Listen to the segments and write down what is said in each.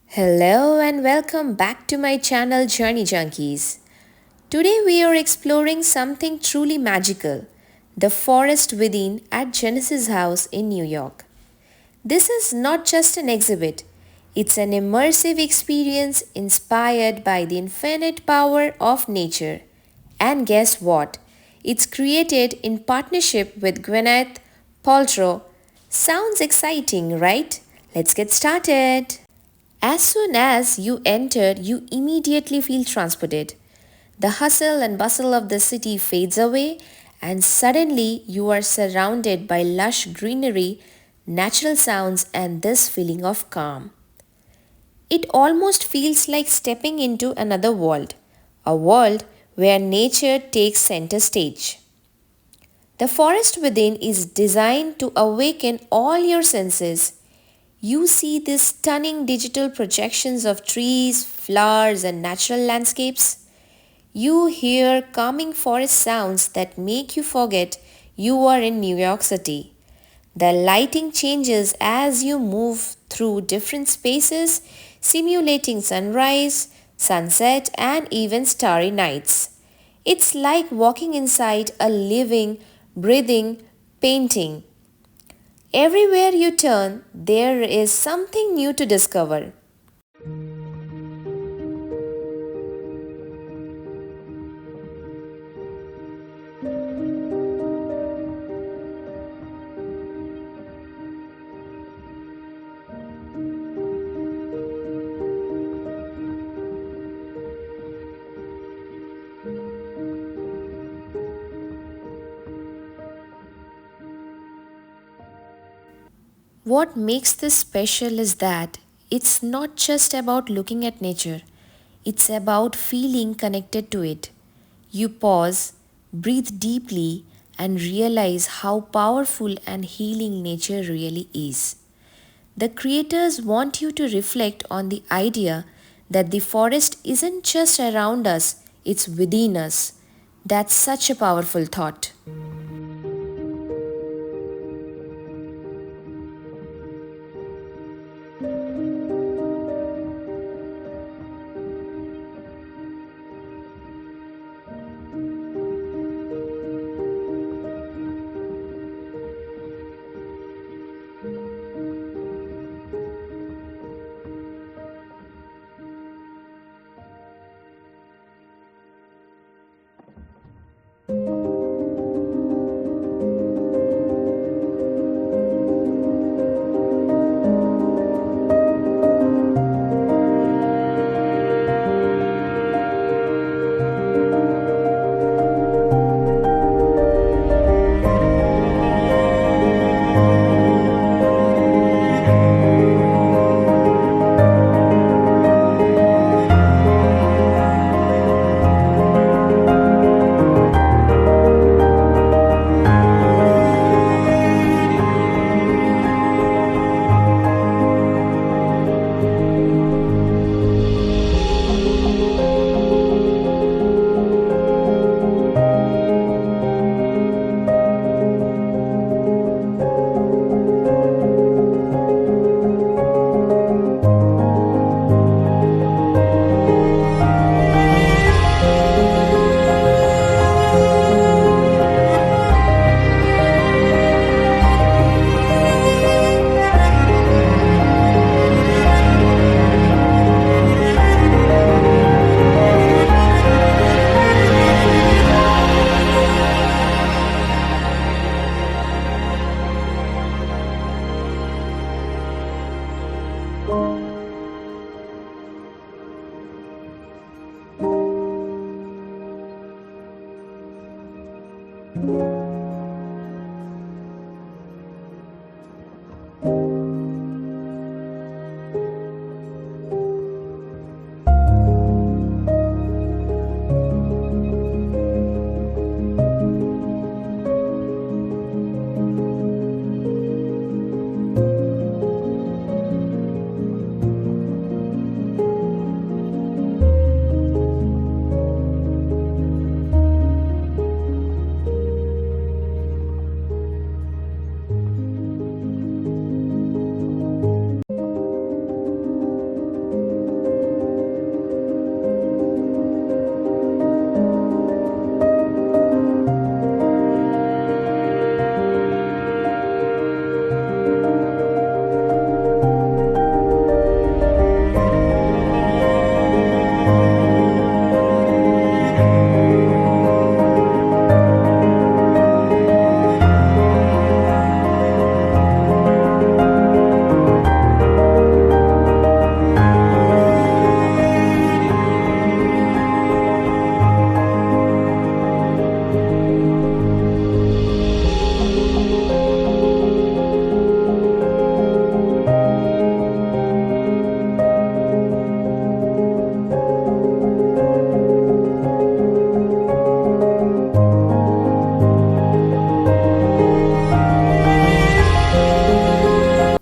Hello and welcome back to my channel Journey Junkies. Today we are exploring something truly magical, the forest within at Genesis House in New York. This is not just an exhibit, it's an immersive experience inspired by the infinite power of nature. And guess what? It's created in partnership with Gwyneth Paltrow. Sounds exciting, right? Let's get started. As soon as you enter, you immediately feel transported. The hustle and bustle of the city fades away, and suddenly you are surrounded by lush greenery, natural sounds, and this feeling of calm. It almost feels like stepping into another world, a world where nature takes center stage. The forest within is designed to awaken all your senses. You see these stunning digital projections of trees, flowers, and natural landscapes. You hear calming forest sounds that make you forget you are in New York City. The lighting changes as you move through different spaces, simulating sunrise, sunset, and even starry nights. It's like walking inside a living, breathing painting. Everywhere you turn, there is something new to discover. What makes this special is that it's not just about looking at nature, it's about feeling connected to it. You pause, breathe deeply, and realize how powerful and healing nature really is. The creators want you to reflect on the idea that the forest isn't just around us, it's within us. That's such a powerful thought.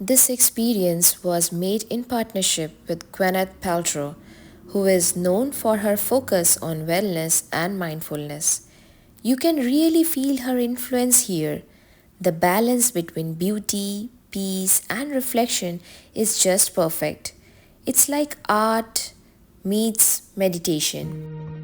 This experience was made in partnership with Gwyneth Paltrow, who is known for her focus on wellness and mindfulness. You can really feel her influence here. The balance between beauty, peace, and reflection is just perfect. It's like art meets meditation.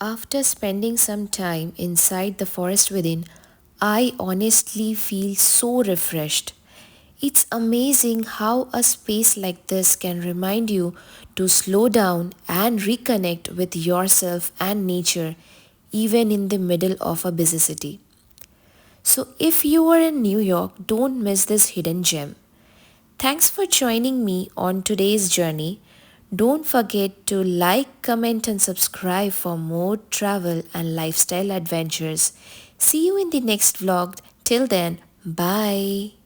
After spending some time inside the forest within, I honestly feel so refreshed. It's amazing how a space like this can remind you to slow down and reconnect with yourself and nature, even in the middle of a busy city. So, if you are in New York, don't miss this hidden gem. Thanks for joining me on today's journey. Don't forget to like, comment, and subscribe for more travel and lifestyle adventures. See you in the next vlog. Till then, bye.